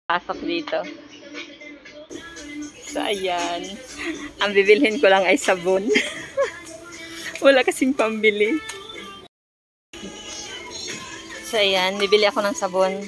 Pasok dito. So, ayan. Ang bibilhin ko lang ay sabon. Wala kasing pambili. So, ayan. Bibili ako ng sabon.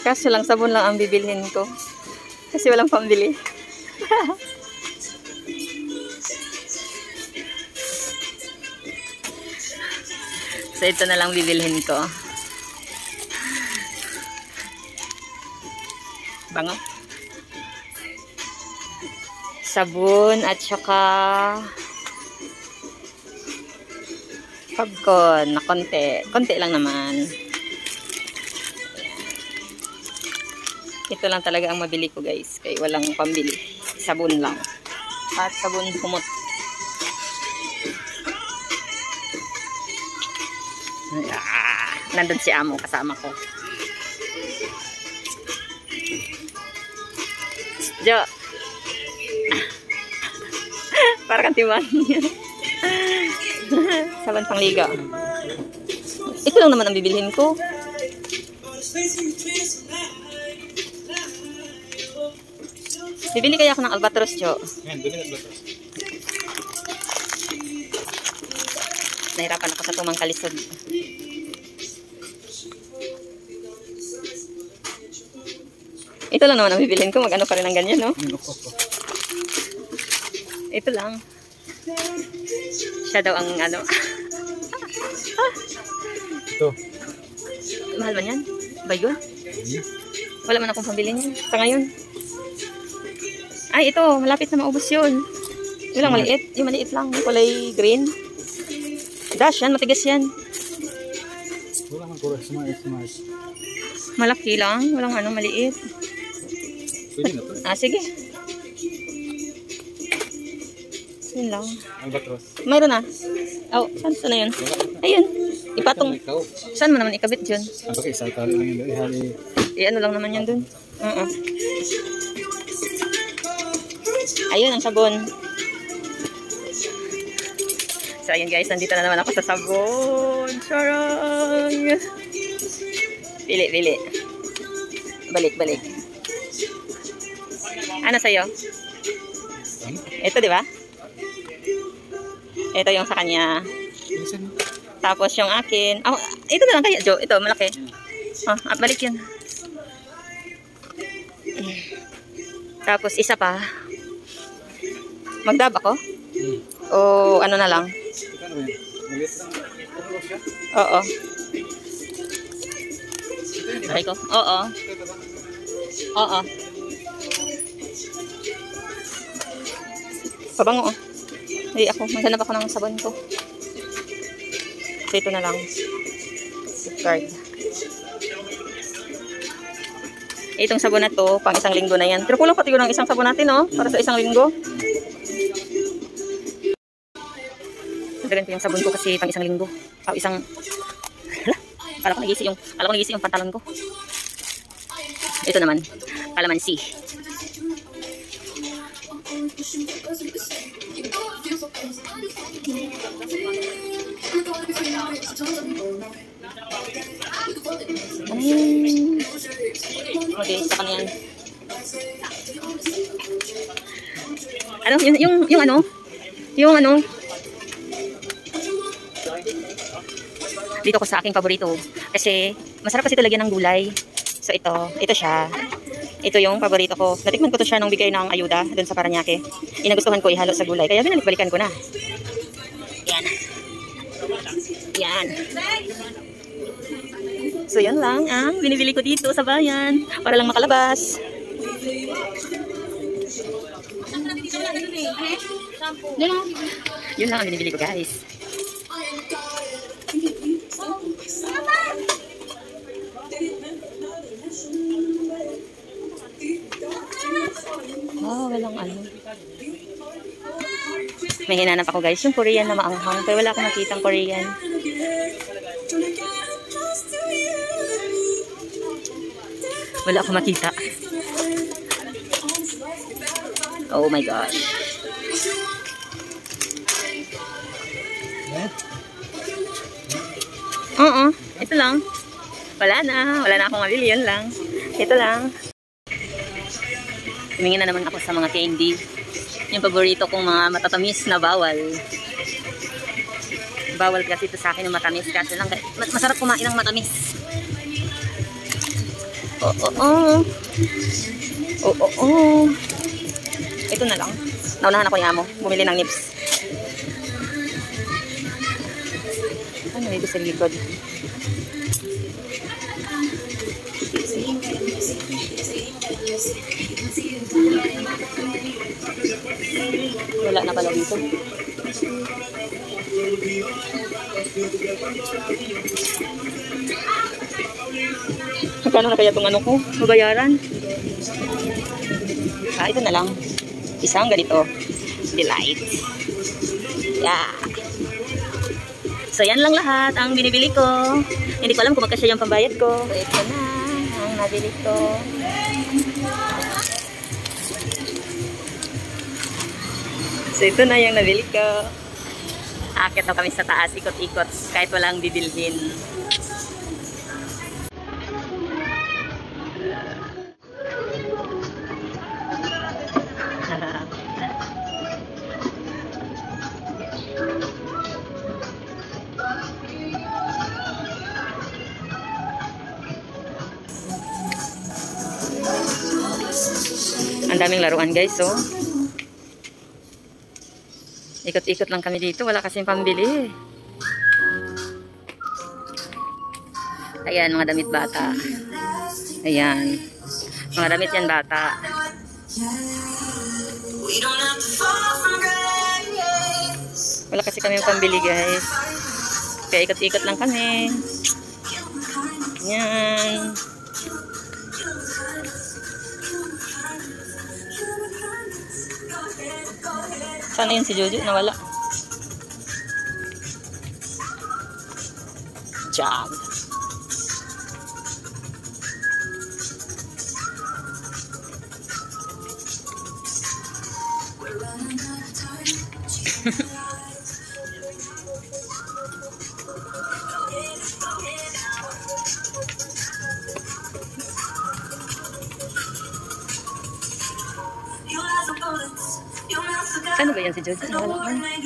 Kaso lang, sabon lang ang bibilhin ko. Kasi walang pambili. So, ito na lang bibilhin ko. Bango. Sabon at saka popcorn na konti. Konti lang naman. Ito lang talaga ang mabili ko, guys. Kaya walang pambili. Sabon lang. At sabon kumot. Nandun si Amo kasama ko. Jo. Para kang tiwan niya. Sabon pangliga. Ito lang naman ang bibilhin ko. Bibili kaya ako ng albatros, Jo. Yan, bili ng albatros. Nahirapan ako sa tumang kalisod. Ito lang naman ang bibilhin ko. Mag-ano pa rin ng ganyan, no? Ito lang. Siya daw ang ano. Ito. Mahal man yan? Ba yun? Wala man akong pambili niyan. Sa ngayon. Ay, ito. Malapit na maubos yun. Yung lang maliit. Yung maliit lang. Yung kulay green. Dash yan. Matigas yan. Wala man ko. Smart. Malaki lang. Walang ano, maliit. Pwede na to. Sige. Yun lang. Albatros. Mayroon na. Oh, saan na yun? Ayun. Ipatong. Saan mo naman ikabit dyan? Ang bakit isa tali lang yun. Ano lang naman yan dun. Ayun ang sabon. So, ayun guys. Nandito na naman ako sa sabon. Charang! Pili. Balik. Ano sa'yo? Ito, di ba? Ito yung sa kanya. Tapos yung akin. Oh, ito na lang kaya, Jo. Ito, malaki. Oh, balik yun. Tapos, isa pa. Magdab ako? O ano na lang? Oo. Aray ko. Oo. Pabango, oh. Hindi ako. Maghanap ako ng sabon ko. So, ito na lang. Gift card. Itong sabon na to, pang isang linggo na yan. Pero kulang pati ko ng isang sabon natin, oh. Para sa isang linggo. Nadagan ko yung sabon ko kasi pang isang linggo. Isang... Hala! Kala ko nagisi yung pantalon ko. Ito naman. Kalamansi. Okay, sa kanya yan. Ano? Yung ano? Dito ko sa aking paborito. Kasi, masarap kasi ito lagyan ng gulay. So, ito siya. Ito yung paborito ko. Natikman ko to siya nung bigay ng ayuda dun sa Paranaque. Inagustuhan ko ihalo sa gulay. Kaya binalik-balikan ko na. Yan. So, yan lang ang binibili ko dito sa bayan. Para lang makalabas. Yun lang ang binibili ko, guys. Oh, walang ano. May hinanap ako, guys. Yung Korean na maanghang. Pero wala akong makitang Korean. Wala akong makita. Oh my gosh. Ito lang. Wala na akong mabili. Yan lang. Ito lang. Tumingin na naman ako sa mga candy. Yung paborito kong mga matatamis na bawal. Bawal kasi ito sa akin yung matamis. Kasi lang, masarap kumain ng matamis. Oo. Ito na lang. Naunahan ako ni Amo. Bumili ng nips. Ano ito sa likod? Wala na pala dito. Magkano na kaya itong ano ko? Mabayaran? Ito na lang. Isang ganito. Delight. Yeah. So, yan lang lahat ang binibili ko. Hindi ko alam kung magkasya yung pambayad ko. So, ito na ang nabili ko. So, ito na yung nabili ko. Akit na kami sa taas, ikot-ikot, kahit walang bibilhin. Ang daming laruan guys, so ikot-ikot lang kami dito, wala kasing pambili. Ayan, mga damit bata. Ayan, mga damit yan bata. Wala kasi kami pambili guys, kaya ikot-ikot lang kami. Ayan. Sana yun si Jojo? Nawala. Job. Ano ba yan si Jojo? Nawala man.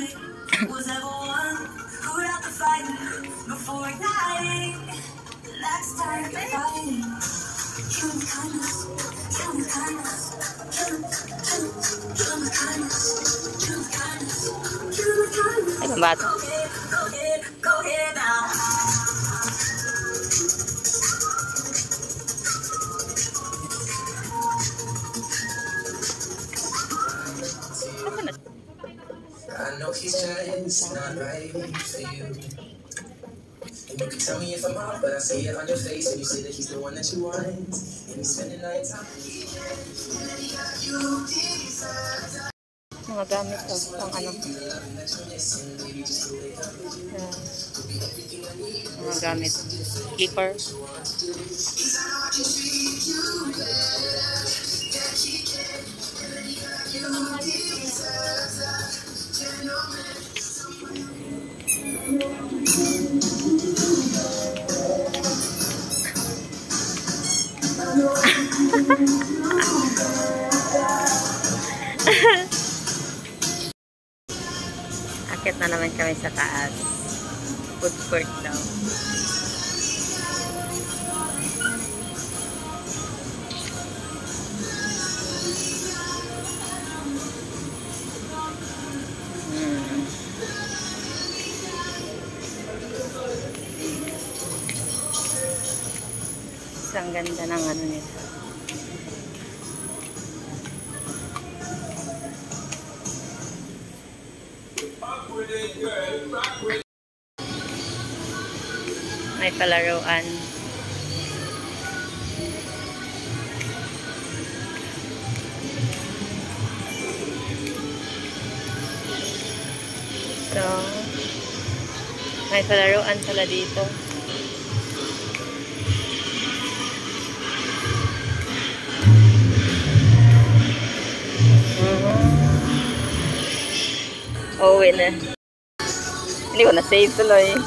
Ay, pambata. I know he's just not right for you. And you can tell me if I'm off, but I see it on your face, and you say that he's the one that you want. And he's spending nights on Mga gamit to, pang ano. Mga gamit. Clipper. Akit na naman kami sa taas. Food court daw. Ang ganda ng ano nito. May palaruan. So, may palaruan pala dito. Uuwi na. Hindi ko na-save tuloy.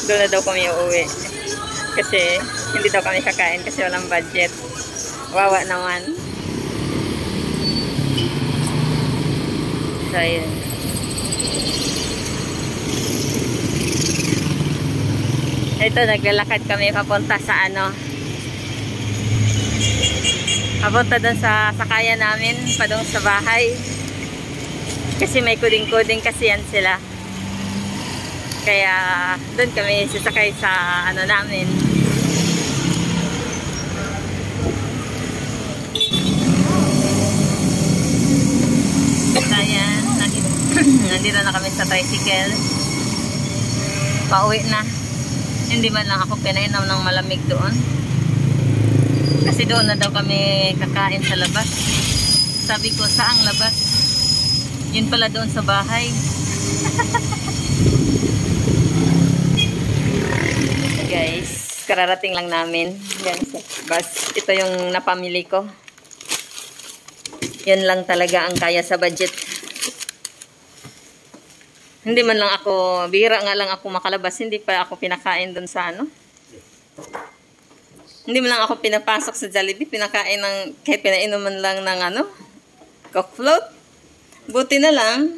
Doon na daw kami uuwi. Kasi hindi daw kami kakain kasi walang budget. Wawa naman. So, yun. Ito, naglalakad kami papunta sa papunta doon sa sakayan namin, padung sa bahay. Kasi may kuding-kuding kasi yan sila. Kaya doon kami sasakay sa namin. Ayan, nandito na kami sa tricycle. Pauwi na. Hindi man lang ako pinainom ng malamig doon. Kasi doon na daw kami kakain sa labas. Sabi ko, saang labas? Yun pala doon sa bahay. Guys, kararating lang namin. Yan sa bus. Ito yung napamili ko. Yan lang talaga ang kaya sa budget. Hindi man lang ako, bihira nga lang ako makalabas. Hindi pa ako pinakain doon sa Hindi man lang ako pinapasok sa Jollibee. Pinakain ng, kahit pinainuman lang ng Coke float. Buti na lang,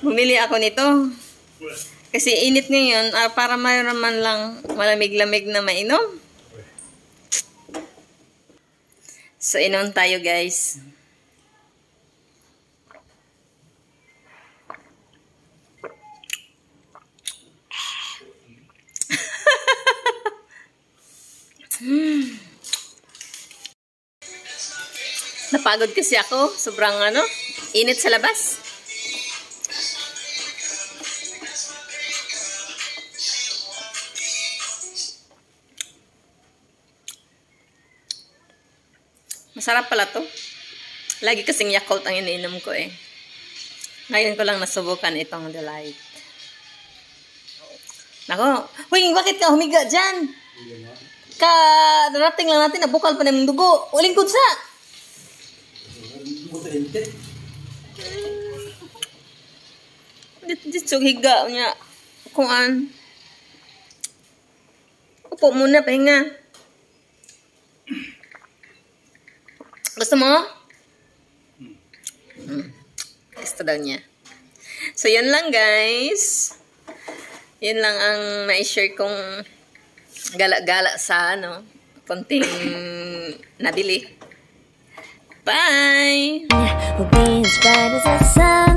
bumili ako nito. Kasi init ngayon, para mayroon man lang malamig-lamig na mainom. So, inom tayo guys. Napagod kasi ako. Sobrang init sa labas. Masarap pala to. Lagi kasing Yakult ang iniinom ko eh. Ngayon ko lang nasubukan itong Delight. Nako. Huy, bakit ka humiga dyan? Darating lang natin, nabukal pa ng dugo. Uling kudsa. Dito higa niya. Kuan. Upo muna, pahinga. Gusto mo? Gusto daw niya. So, yan lang guys. Yan lang ang na-share kong gala-gala sa konting nabili. Bye! We'll be as bright as the sun.